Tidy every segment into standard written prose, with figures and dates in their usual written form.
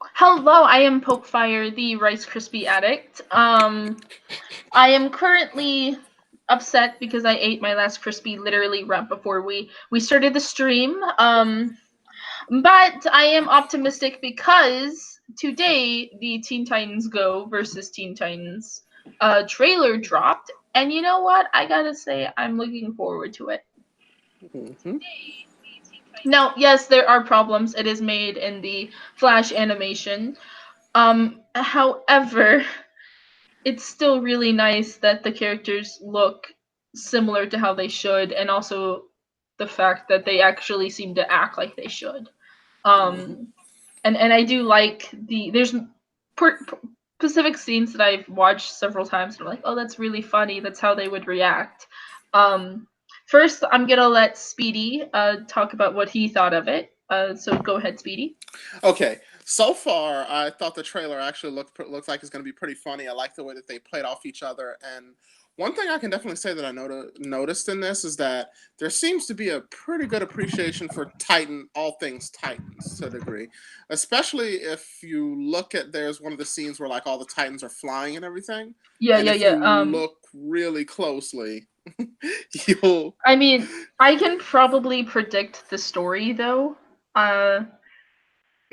Hello, I am Pokefire, the Rice Krispie addict. I am currently upset because I ate my last Crispy literally right before we started the stream. But I am optimistic because today the Teen Titans Go versus Teen Titans trailer dropped, and you know what? I gotta say I'm looking forward to it. Hmm. Now, yes, there are problems. It is made in the Flash animation. However, it's still really nice that the characters look similar to how they should, and also the fact that they actually seem to act like they should. Hmm. Um, and I do like there's specific scenes that I've watched several times, and I'm like, oh, that's really funny. That's how they would react. Um, First, I'm gonna let Speedy talk about what he thought of it. So go ahead, Speedy. Okay, so far I thought the trailer actually looks like it's going to be pretty funny. I like the way that they played off each other, and one thing I can definitely say that I noticed in this is that there seems to be a pretty good appreciation for all things Titans to a degree, especially if you look at there's one of the scenes where like all the Titans are flying and everything, Yeah, and yeah, if you yeah. look really closely, you'll I mean, I can probably predict the story though. Uh,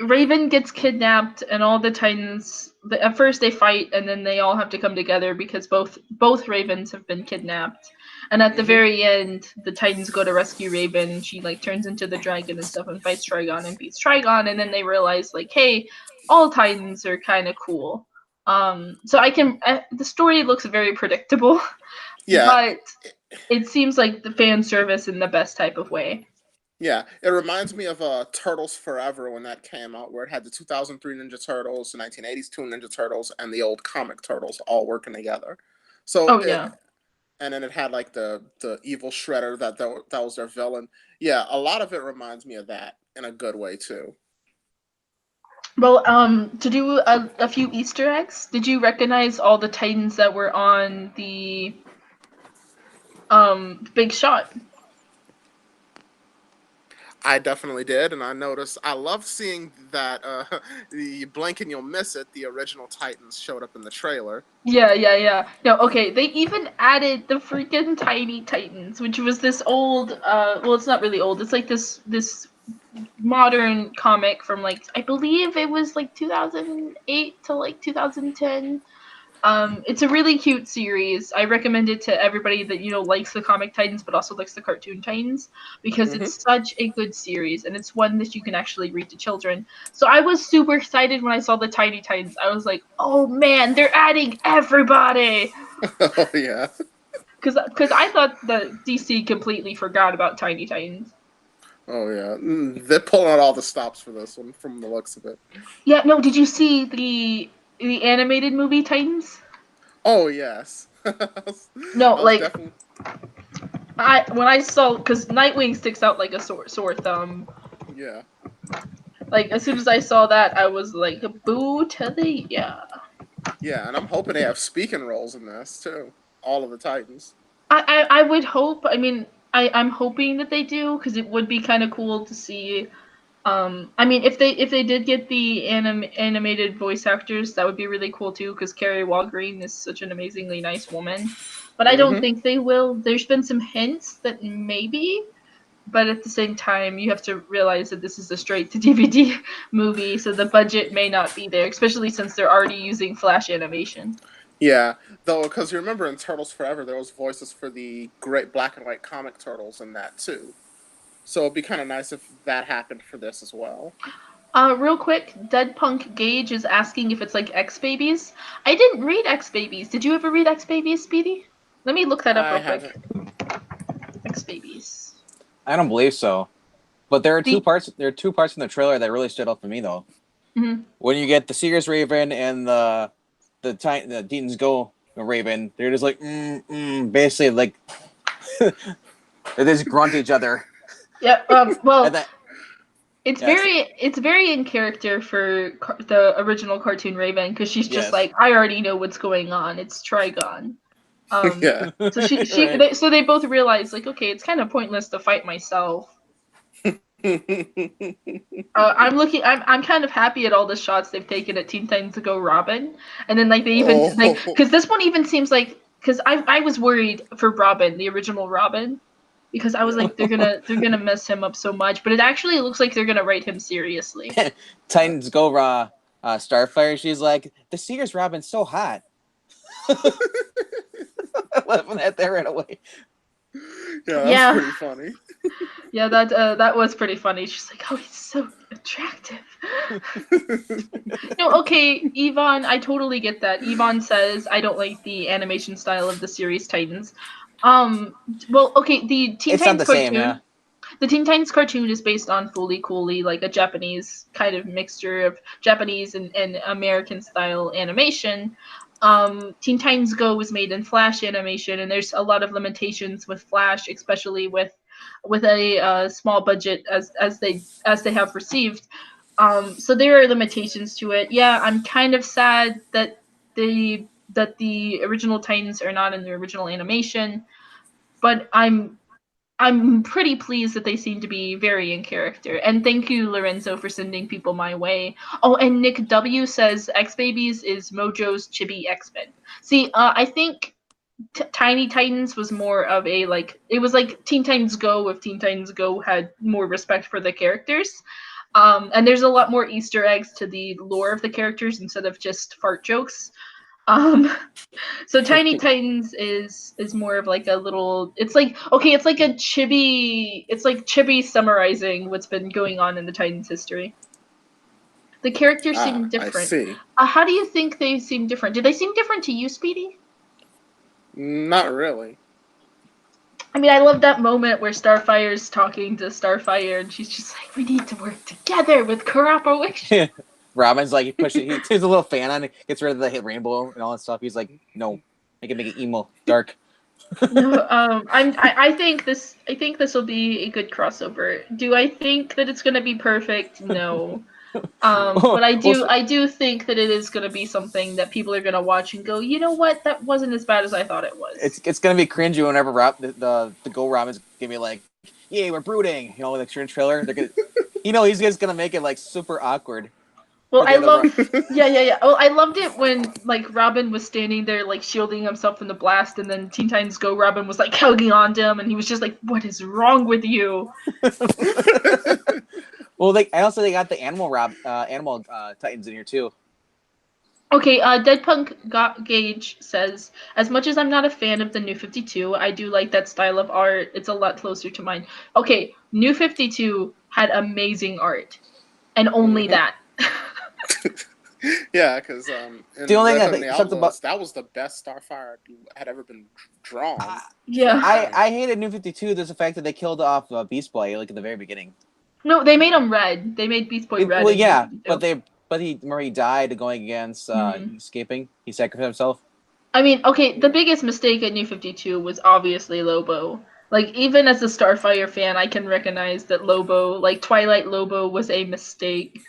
Raven gets kidnapped, and all the Titans. At first, they fight, and then they all have to come together because both Ravens have been kidnapped. And at the hmm very end, the Titans go to rescue Raven. She like turns into the dragon and stuff, and fights Trigon and beats Trigon. And then they realize like, hey, all Titans are kind of cool. So I can. The story looks very predictable, yeah. but it seems like the fan service in the best type of way. Yeah, it reminds me of Turtles Forever when that came out, where it had the 2003 Ninja Turtles, the 1982 Ninja Turtles, and the old comic Turtles all working together. So, Oh yeah. and then it had like the evil Shredder that was their villain. Yeah, a lot of it reminds me of that in a good way too. Well, to do a few Easter eggs, did you recognize all the Titans that were on the Big Shot? I definitely did, and I noticed. I love seeing that. You blink and you'll miss it. The original Titans showed up in the trailer. Yeah, yeah, yeah. No, okay. They even added the freaking Tiny Titans, which was this old. Well, it's not really old. It's like this modern comic from like I believe it was like 2008 to like 2010. It's a really cute series. I recommend it to everybody that likes the comic Titans, but also likes the cartoon Titans because Hmm it's such a good series and it's one that you can actually read to children. So I was super excited when I saw the Tiny Titans. I was like, "Oh man, they're adding everybody!" Oh yeah. Because I thought that DC completely forgot about Tiny Titans. Oh yeah. They're pulling out all the stops for this one, from the looks of it. Yeah, no. Did you see the animated movie Titans? Oh yes, No, I was like definitely. I when I saw because Nightwing sticks out like a sore thumb. Yeah, Like as soon as I saw that, I was like, "Boo to the yeah." yeah, and I'm hoping they have speaking roles in this too. All of the Titans. I would hope. I mean, I'm hoping that they do because it would be kind of cool to see. I mean, if they did get the animated voice actors, that would be really cool too. Because Carrie Walgreen is such an amazingly nice woman, but I don't Mm-hmm. think they will. There's been some hints that maybe, but at the same time, you have to realize that this is a straight to DVD movie, so the budget may not be there, especially since they're already using Flash animation. Yeah, though, because you remember in Turtles Forever, there was voices for the great black and white comic turtles in that too. So it'd be kind of nice if that happened for this as well. Real quick, Dead Punk Gage is asking if it's like X Babies. I didn't read X Babies. Did you ever read X Babies, Speedy? Let me look that up I real quick. haven't. X Babies. I don't believe so. But there are two The parts. There are two parts in the trailer that really stood out for me, though. mhm. When you get the Sears Raven and the Titans Go Raven, they're just like basically like they just grunt each other. Yeah. And Well, that it's yes, very in character for the original cartoon Raven because she's just yes, like, I already know what's going on. It's Trigon. Yeah, So right. so they both realize like, okay, it's kind of pointless to fight myself. I'm looking. I'm kind of happy at all the shots they've taken at Teen Titans Go Robin, and then like they even like Oh. because this one even seems like because I was worried for Robin, the original Robin, because I was Yeah. like they're gonna mess him up so much, but it actually looks like they're gonna write him seriously. Titans go raw. Starfire. She's like, the Seer's Robin's so hot. Laughing at that right away. Yeah, that's Yeah. pretty funny. Yeah, that was pretty funny. She's like, oh, he's so attractive. No, okay, Yvonne, I totally get that. Yvonne says I don't like the animation style of the series Titans. Well, okay, the Teen It's not Titans the same, yeah. cartoon. The Teen Titans cartoon is based on Fooly Cooly, like a Japanese kind of mixture of Japanese and American style animation. Teen Titans Go was made in Flash animation, and there's a lot of limitations with Flash, especially with a small budget as they have received. So there are limitations to it. Yeah, I'm kind of sad that the original Titans are not in the original animation, but I'm pretty pleased that they seem to be very in character. And thank you, Lorenzo, for sending people my way. Oh, and Nick W says X Babies is Mojo's Chibi X Men. See, I think Tiny Titans was more of a like it was like Teen Titans Go if Teen Titans Go had more respect for the characters. And there's a lot more Easter eggs to the lore of the characters instead of just fart jokes. Um, so Tiny Titans is more of like a little. It's like okay, it's like a chibi. It's like chibi summarizing what's been going on in the Titans history. The characters seem I different. see. How do you think they seem different? Did they seem different to you, Speedy? Not really. I mean, I love that moment where Starfire's talking to Starfire, and she's just like, "We need to work together with cooperation." Robin's like, he puts a little fan on it, gets rid of the rainbow and all that stuff. He's like, no, make it emo, dark. No, I think this will be a good crossover. Do I think that it's gonna be perfect? No. But I do think that it is gonna be something that people are gonna watch and go, you know what, that wasn't as bad as I thought it was. It's gonna be cringy whenever the Go Robin's gonna be like, yay, we're brooding, you know, like the trailer. They're gonna, he's just gonna make it like super awkward. Well, I love, Ro- yeah. Well, I loved it when like Robin was standing there like shielding himself from the blast, and then Teen Titans Go Robin was like hugging onto him, and he was just like, "What is wrong with you?" Well, they got the animal Titans in here too. Okay, Dead Punk Gage says, as much as I'm not a fan of the New 52, I do like that style of art. It's a lot closer to mine. Okay, New 52 had amazing art, and only that. Yeah, because The only thing I Red Hood and think the sucks Outlaws, that was the best Starfire had ever been drawn. Yeah. I hated New 52. There's the fact that they killed off Beast Boy like at the very beginning. No, they made him red. They made Beast Boy red. Well, in yeah, New 52. but he died going against escaping. He sacrificed himself. I mean, okay, the biggest mistake at New 52 was obviously Lobo. Like, even as a Starfire fan, I can recognize that Lobo, like Twilight Lobo, was a mistake.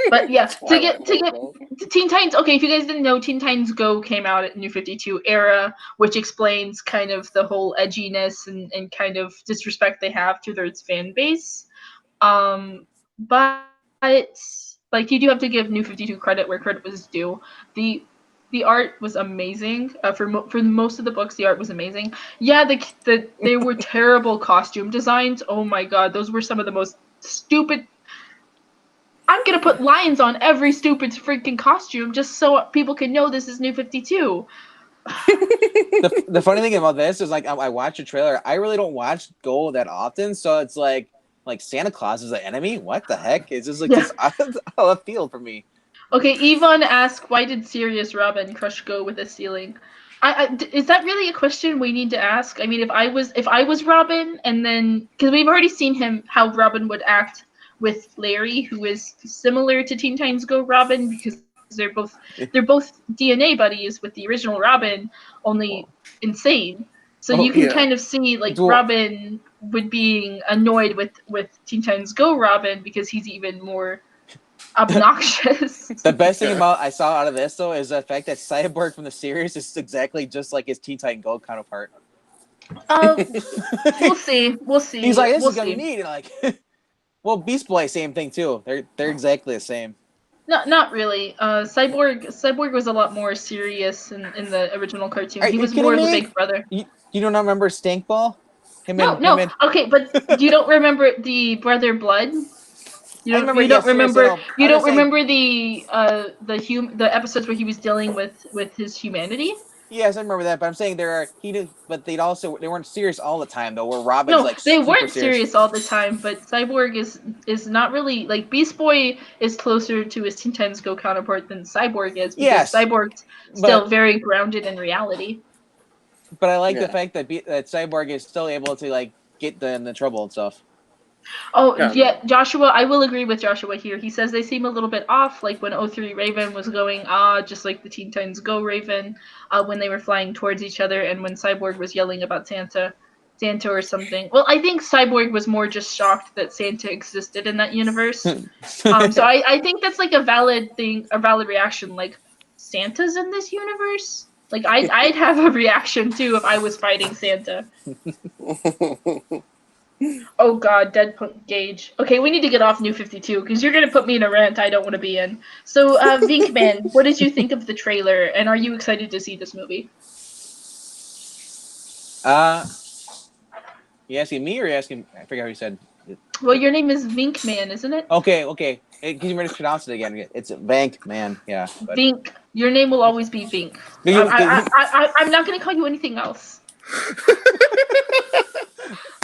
But yeah, to get Teen Titans. Okay, if you guys didn't know, Teen Titans Go came out at New 52 era, which explains kind of the whole edginess and kind of disrespect they have to their fan base. But like you do have to give New 52 credit where credit was due. The the art was amazing. For most of the books, the art was amazing. Yeah, they were terrible costume designs. Oh my god, those were some of the most stupid. I'm gonna put lions on every stupid freaking costume just so people can know this is New 52. The funny thing about this is like I watch a trailer. I really don't watch Go that often, so it's like Santa Claus is an enemy. What the heck? It's just like just out of left field for me. Okay, Yvonne asked, why did Sirius Robin crush Go with a ceiling? Is that really a question we need to ask? I mean, if I was Robin, and then because we've already seen him how Robin would act with Larry, who is similar to Teen Titans Go Robin because they're both DNA buddies with the original Robin, only insane. So you can kind of see like Robin would being annoyed with Teen Titans Go Robin because he's even more obnoxious. The best thing I saw out of this though is the fact that Cyborg from the series is exactly just like his Teen Titan Go counterpart. We'll see. He's like, this is gonna be neat. Like, Well, Beast Boy, same thing too. They're exactly the same. Not really. Cyborg was a lot more serious in the original cartoon. Are He you was more kidding of a me? big brother. You don't remember Stinkball? No, Him no. and Okay, but you don't remember the brother Blood? I remember. You don't Yes, I remember know. you I'm don't just saying. remember the episodes where he was dealing with his humanity? Yes, I remember that. But I'm saying but they weren't serious all the time though. Where Robin's No, like they super weren't serious. serious all the time, but Cyborg is not really like Beast Boy is closer to his Teen Titans Go counterpart than Cyborg is because Yes, Cyborg's still but very grounded in reality. I like the Yeah. fact that that Cyborg is still able to like get in the trouble and stuff. Oh, Yeah. yeah, Joshua, I will agree with Joshua here. He says they seem a little bit off, like when O3 Raven was going, just like the Teen Titans Go Raven, when they were flying towards each other, and when Cyborg was yelling about Santa or something. Well, I think Cyborg was more just shocked that Santa existed in that universe. So I think that's like a valid thing, a valid reaction. Like, Santa's in this universe? Like, I'd have a reaction too if I was fighting Santa. Oh God, Dead Gauge. Okay, we need to get off New 52 because you're gonna put me in a rant I don't want to be in. So, Vinkman, what did you think of the trailer, and are you excited to see this movie? You asking me or you asking? I forget how you said. Well, your name is Vinkman, isn't it? Okay. Can you mispronounce it again? It's Bank Man. Yeah, but Vink. Your name will always be Vink. I'm not gonna call you anything else.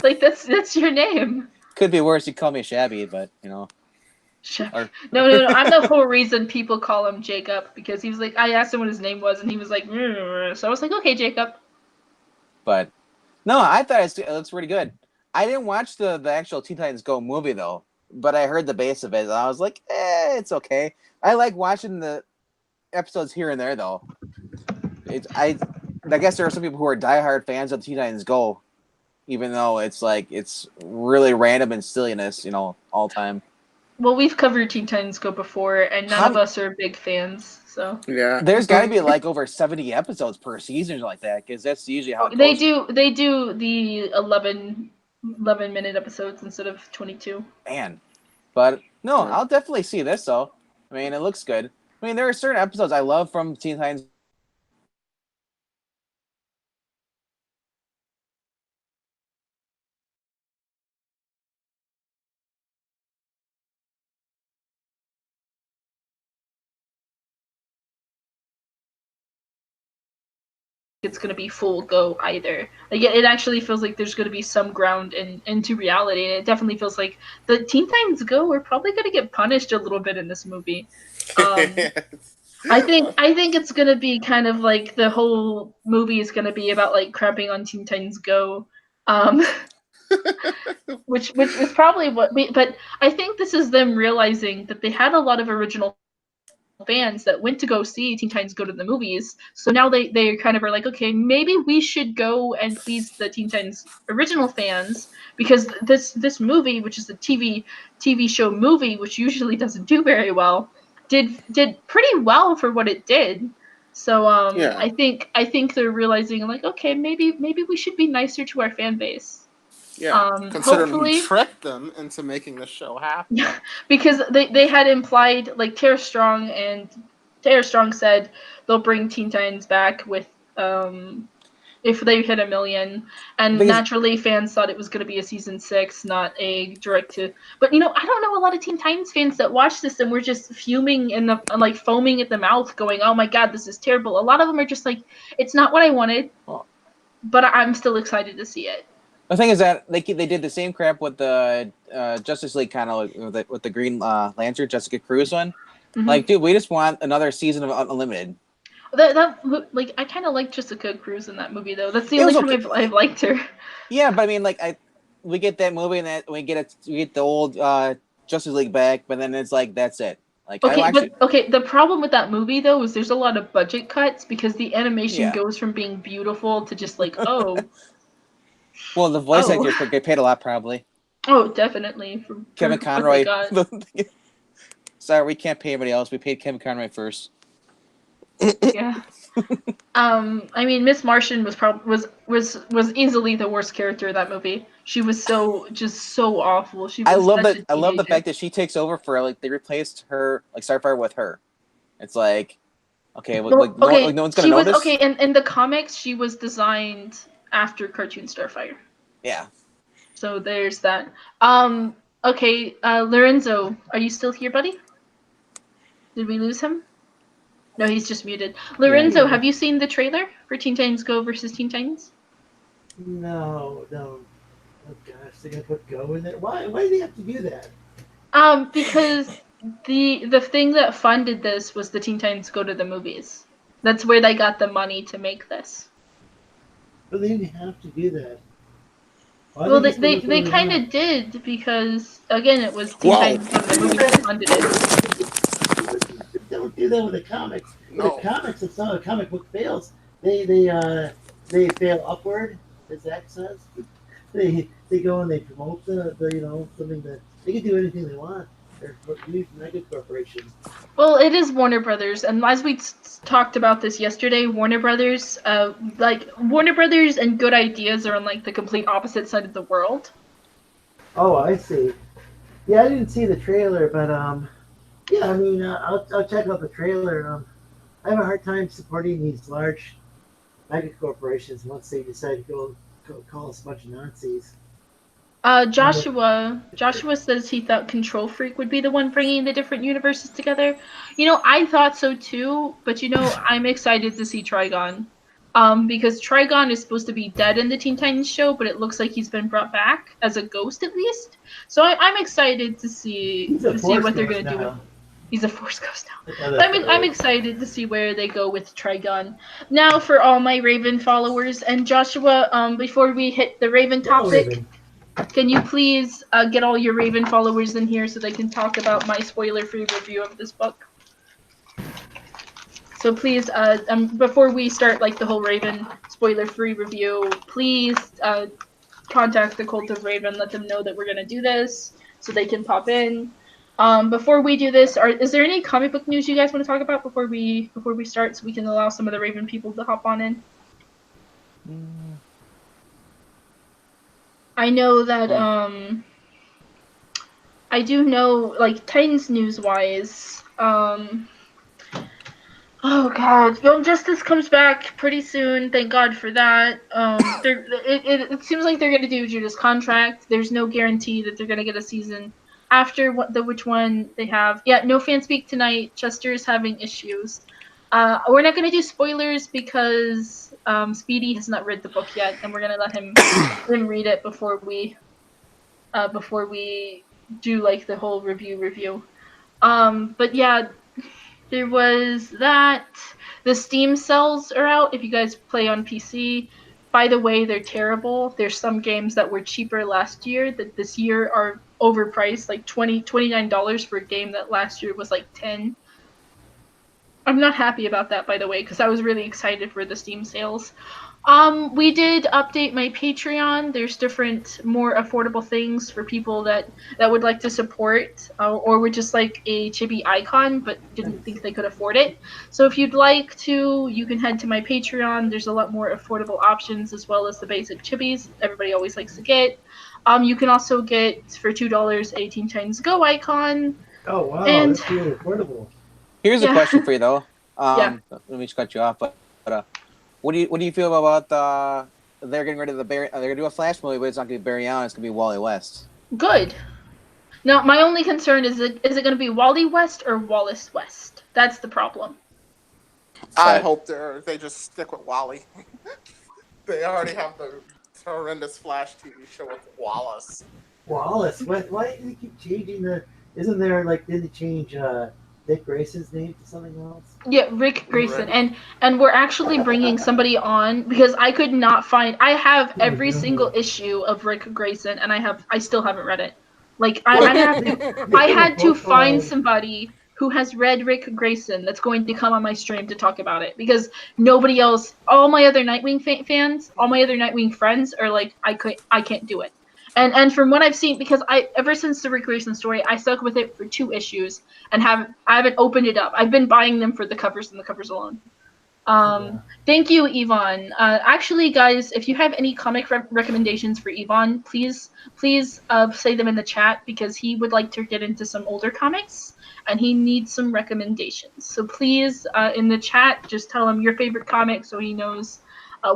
Like that's your name. could be worse. You call me Shabby, but or No. I'm the whole reason people call him Jacob because he was like, I asked him what his name was, and he was like, so I was like, okay, Jacob. but no, I thought it looks pretty good. I didn't watch the actual Teen Titans Go movie though, but I heard the base of it, and I was like, it's okay. I like watching the episodes here and there though. I guess there are some people who are diehard fans of Teen Titans Go, even though it's really random and silliness, all time. Well, we've covered Teen Titans Go before, and none of How us are big fans, so. Yeah. there's got to be like over 70 episodes per season or like that, because that's usually how it They goes. do the 11-minute episodes instead of 22. Man, but no, Yeah. I'll definitely see this though. I mean, it looks good. I mean, there are certain episodes I love from Teen Titans. It's gonna be full go either. Like it actually feels like there's gonna be some ground into reality, and it definitely feels like the Teen Titans Go are probably gonna get punished a little bit in this movie. I think it's gonna be kind of like the whole movie is gonna be about like crapping on Teen Titans Go, um, which is probably but I think this is them realizing that they had a lot of original fans that went to go see Teen Titans Go to the movies. So now they kind of are like, okay, maybe we should go and please the Teen Titans original fans because this movie, which is the TV show movie, which usually doesn't do very well, did pretty well for what it did. So Yeah. I think they're realizing like, okay, maybe we should be nicer to our fan base. Yeah. Considering we Hopefully, tricked them into making the show happen. because they had implied like Tara Strong said they'll bring Teen Titans back with if they hit 1 million, and Because naturally fans thought it was going to be a season 6, not a direct to. But I don't know a lot of Teen Titans fans that watched this and were just fuming in the like foaming at the mouth, going, "Oh my god, this is terrible." A lot of them are just like, "It's not what I wanted," well, but I'm still excited to see it. the thing is that they did the same crap with the Justice League, kind of like with the Green Lantern Jessica Cruz one. Mm-hmm. Like, dude, we just want another season of Unlimited. That like I kind of like Jessica Cruz in that movie though. That's the It only was time okay. I've liked her. Yeah, but I mean, like, we get that movie and that we get the old Justice League back, but then it's like that's it. Like, I actually, Okay. The problem with that movie though is there's a lot of budget cuts because the animation yeah. goes from being beautiful to just like oh Well, the voice oh actors get paid a lot, probably. oh definitely for Kevin what they Conroy. got. Sorry, we can't pay anybody else. We paid Kevin Conroy first. Yeah. I mean, Miss Martian was easily the worst character in that movie. She was so awful. She I was love such that. a I love the teenager. fact that she takes over for like they replaced her like Starfire with her. It's like okay, Well, like okay, no one's gonna she was notice. okay in the comics. She was designed after cartoon Starfire. Yeah. So there's that. Okay, Lorenzo, are you still here, buddy? Did we lose him? No, he's just muted. Lorenzo, Yeah. have you seen the trailer for Teen Titans Go versus Teen Titans? No. Oh gosh, they're gonna put Go in there. Why? Why do they have to do that? Because the thing that funded this was the Teen Titans Go to the movies. That's where they got the money to make this. But they didn't have to do that. Why Well, they just they do what kind want? of did because again, it was Teen Whoa. Titans Go to the movies that funded it. Don't do that with the comics. With No. the comics, if some comic book fails, they fail upward, as Zach says. They go and they promote the something that they can do anything they want. They're huge mega corporations. Well, it is Warner Brothers, and as we talked about this yesterday, Warner Brothers, Warner Brothers and good ideas are on like the complete opposite side of the world. Oh, I see. Yeah, I didn't see the trailer, but yeah, I mean, I'll check out the trailer. I have a hard time supporting these large mega corporations once they decide to go call us a bunch of Nazis. Joshua says he thought Control Freak would be the one bringing the different universes together. You know, I thought so too, but you know, I'm excited to see Trigon. Because Trigon is supposed to be dead in the Teen Titans show, but it looks like he's been brought back as a ghost at least. So I'm excited to see what they're gonna do with. He's a Force Ghost now. Yeah, I'm excited to see where they go with Trigon. Now, for all my Raven followers and Joshua, before we hit the Raven topic. Raven. Can you please get all your Raven followers in here so they can talk about my spoiler-free review of this book? So please, before we start like the whole Raven spoiler-free review, please contact the Cult of Raven. Let them know that we're gonna do this so they can pop in. Before we do this, is there any comic book news you guys want to talk about before we start, so we can allow some of the Raven people to hop on in? I know that I do know like Titans news wise. Oh god, Young Justice comes back pretty soon. Thank God for that. It seems like they're gonna do Judah's contract. There's no guarantee that they're gonna get a season after which one they have. Yeah, no fan speak tonight. Chester is having issues. We're not gonna do spoilers because Speedy has not read the book yet, and we're gonna let him read it before we do like the whole review. But yeah, there was that. The Steam sales are out if you guys play on PC. By the way, they're terrible. There's some games that were cheaper last year that this year are overpriced, like $29 for a game that last year was like $10. I'm not happy about that, by the way, because I was really excited for the Steam sales. We did update my Patreon. There's different, more affordable things for people that would like to support, or would just like a chibi icon, but didn't think they could afford it. So if you'd like to, you can head to my Patreon. There's a lot more affordable options, as well as the basic chibis everybody always likes to get. You can also get, for $2, a Teen Titans Go icon. Oh wow, And that's really affordable. Here's a question for you though. Yeah. Let me just cut you off, but what do you feel about they're getting rid of the Barry? They're gonna do a Flash movie, but it's not gonna be Barry Allen. It's gonna be Wally West. Good. Now, my only concern is it going to be Wally West or Wallace West? That's the problem. I hope they just stick with Wally. They already have the horrendous Flash TV show with Wallace. Wallace, why do they keep changing the? Isn't there like did they change Dick Grayson's name to something else? Yeah, Rick Grayson, and we're actually bringing somebody on because I could not find. I have every single issue of Rick Grayson, and I still haven't read it. Like I had to find somebody who has read Rick Grayson that's going to come on my stream to talk about it, because nobody else, all my other Nightwing fans, all my other Nightwing friends are like, I can't do it. And from what I've seen, because ever since the Rick Grayson story, I stuck with it for 2 issues and I haven't opened it up. I've been buying them for the covers and the covers alone. Thank you, Yvonne. Actually, guys, if you have any comic recommendations for Yvonne, please say them in the chat because he would like to get into some older comics and he needs some recommendations. So please, in the chat, just tell him your favorite comic so he knows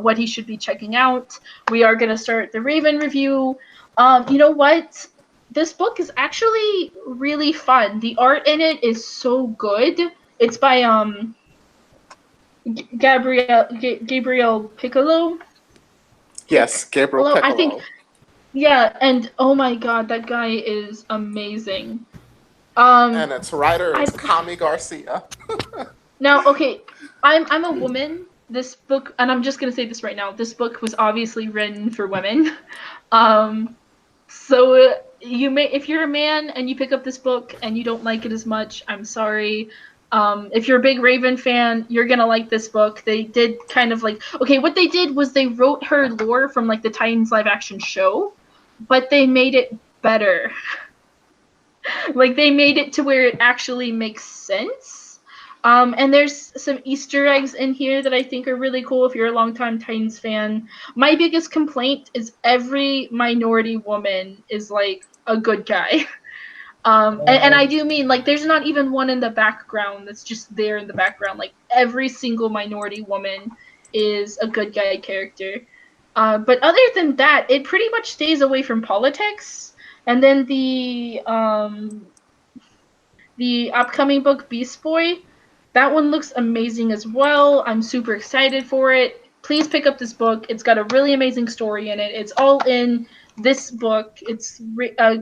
what he should be checking out. We are gonna start the Raven review. You know what? This book is actually really fun. The art in it is so good. It's by Gabriel Piccolo. Yes, Gabriel Piccolo. I think, yeah, and oh my god, that guy is amazing. And its writer is Kami Garcia. Now, okay, I'm a woman. This book, and I'm just gonna say this right now. This book was obviously written for women. So you may, if you're a man and you pick up this book and you don't like it as much, I'm sorry. If you're a big Raven fan, you're gonna like this book. They did kind of like, okay, what they did was they wrote her lore from like the Titans live action show, but they made it better. Like they made it to where it actually makes sense. And there's some Easter eggs in here that I think are really cool if you're a longtime Titans fan. My biggest complaint is every minority woman is like a good guy. And I do mean like there's not even one in the background that's just there in the background. Like every single minority woman is a good guy character. But other than that, it pretty much stays away from politics. And then the upcoming book, Beast Boy, that one looks amazing as well. I'm super excited for it. Please pick up this book. It's got a really amazing story in it. It's all in this book. It's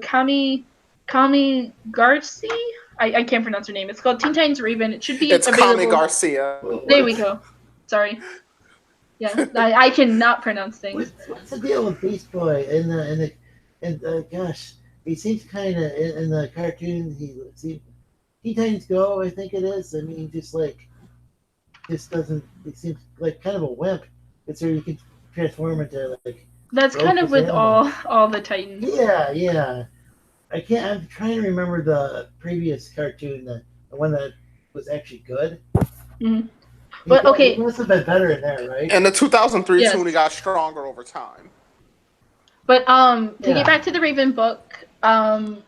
Kami Garcia. I can't pronounce her name. It's called Teen Titans Raven. It should be available. Kami Garcia. There we go. Sorry. Yeah, I cannot pronounce things. What's the deal with Beast Boy? Gosh, he seems kind of in the cartoon. Teen Titans Go, I think it is. I mean, just doesn't. He seems like kind of a wimp. It's where you can transform into like. That's kind of with all the Titans. Yeah. I'm trying to remember the previous cartoon, the one that was actually good. Mm-hmm. But okay, it must have been better in there, right? And the 2003 yes. When he got stronger over time. But to get back to the Raven book,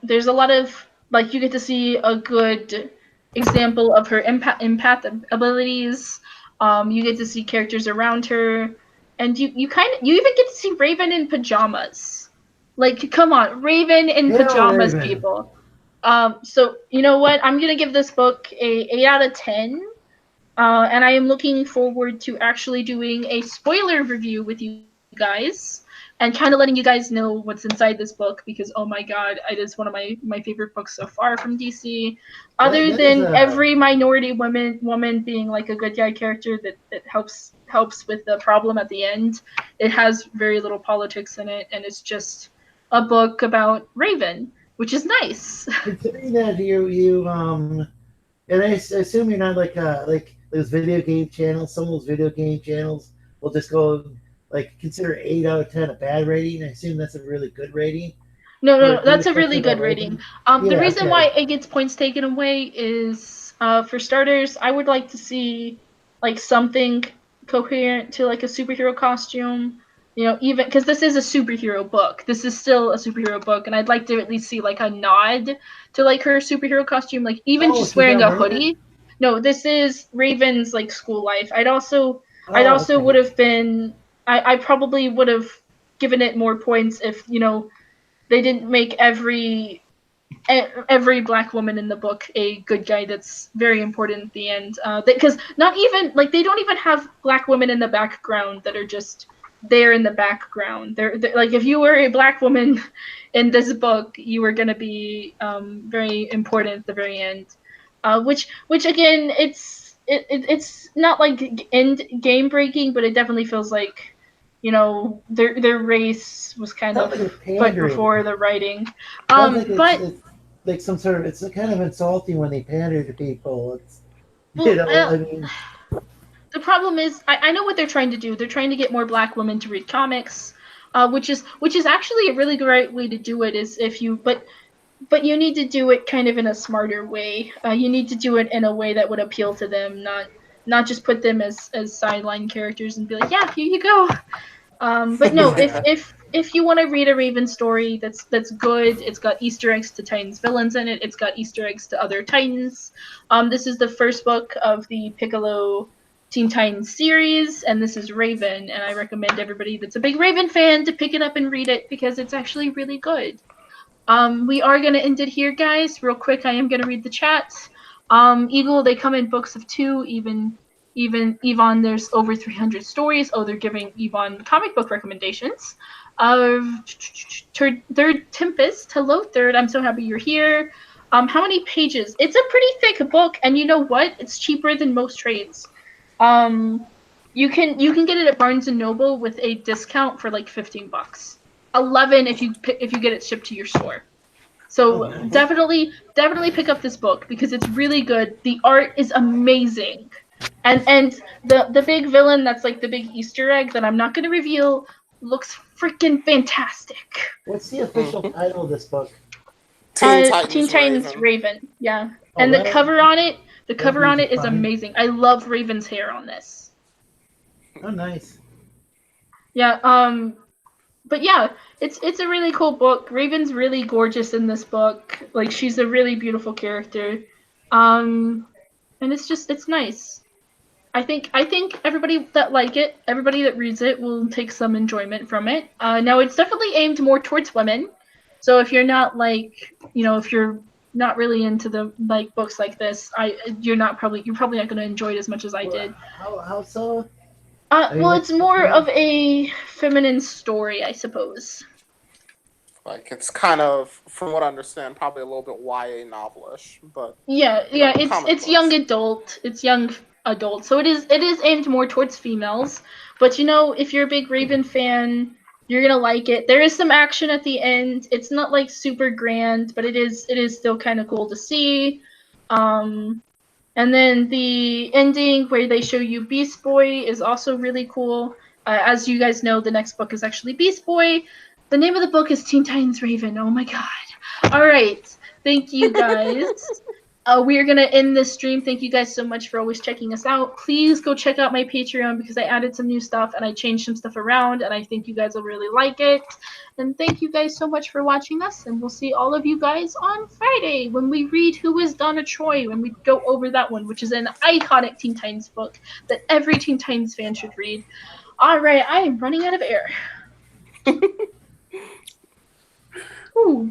there's a lot of like you get to see a good example of her empath abilities. You get to see characters around her, and you even get to see Raven in pajamas. Like, come on, Raven in pajamas, Raven. People. So you know what? I'm gonna give this book a 8 out of 10. And I am looking forward to actually doing a spoiler review with you guys and kind of letting you guys know what's inside this book because, oh my god, it is one of my favorite books so far from DC. Other than every minority woman being like a good guy character that helps with the problem at the end, it has very little politics in it, and it's just a book about Raven, which is nice. Considering that you and I assume you're not like those video game channels. Some of those video game channels will just go like consider 8 out of 10 a bad rating. I assume that's a really good rating. No, that's a really good rating. The reason why it gets points taken away is for starters, I would like to see like something coherent to like a superhero costume. You know, even because this is a superhero book. This is still a superhero book, and I'd like to at least see like a nod to like her superhero costume, like even just wearing a hoodie. No, this is Raven's like school life. I'd also would have been. I probably would have given it more points if they didn't make every black woman in the book a good guy that's very important at the end. Because not even like they don't even have black women in the background that are just there in the background. They're like if you were a black woman in this book, you were gonna be very important at the very end. Which again, it's not like end game breaking, but it definitely feels like their race was kind of put before the writing. But it's like some sort of it's kind of insulting when they pander to people. It's I mean. The problem is, I know what they're trying to do. They're trying to get more black women to read comics, which is actually a really great way to do it. Is if you but you need to do it kind of in a smarter way. You need to do it in a way that would appeal to them, not just put them as sideline characters and be like, yeah, here you go. But no, if you want to read a Raven story that's good, it's got Easter eggs to Titans villains in it. It's got Easter eggs to other Titans. This is the first book of the Piccolo Teen Titans series, and this is Raven, and I recommend everybody that's a big Raven fan to pick it up and read it because it's actually really good. We are gonna end it here, guys. Real quick, I am gonna read the chat. Eagle, they come in books of two. Even Yvonne, there's over 300 stories. Oh, they're giving Yvonne comic book recommendations. Third Tempest. Hello, Third. I'm so happy you're here. How many pages? It's a pretty thick book, and you know what? It's cheaper than most trades. You can get it at Barnes and Noble with a discount for like $15. 11 if you get it shipped to your store. So definitely pick up this book because it's really good. The art is amazing. And the big villain that's like the big Easter egg that I'm not going to reveal looks freaking fantastic. What's the official title of this book? Teen Titans, Teen Titans Raven. Yeah. And the cover on it, is amazing. I love Raven's hair on this. Oh, nice. Yeah, but yeah, it's a really cool book. Raven's really gorgeous in this book. Like, she's a really beautiful character. And it's nice. I think everybody that everybody that reads it will take some enjoyment from it. Now it's definitely aimed more towards women. So if you're not if you're not really into the books like this, you're probably not going to enjoy it as much as I did. How so? Well, it's more of a feminine story, I suppose. Like, it's kind of, from what I understand, probably a little bit YA novelish, but yeah, it's young adult. It's young adult, so it is aimed more towards females. But if you're a big Raven fan, you're gonna like it. There is some action at the end. It's not like super grand, but it is still kind of cool to see. And then the ending where they show you Beast Boy is also really cool. As you guys know, the next book is actually Beast Boy. The name of the book is Teen Titans Raven. Oh my god. All right. Thank you, guys. We are going to end this stream. Thank you guys so much for always checking us out. Please go check out my Patreon because I added some new stuff and I changed some stuff around, and I think you guys will really like it. And thank you guys so much for watching us, and we'll see all of you guys on Friday when we read Who is Donna Troy, when we go over that one, which is an iconic Teen Titans book that every Teen Titans fan should read. All right, I am running out of air. Ooh.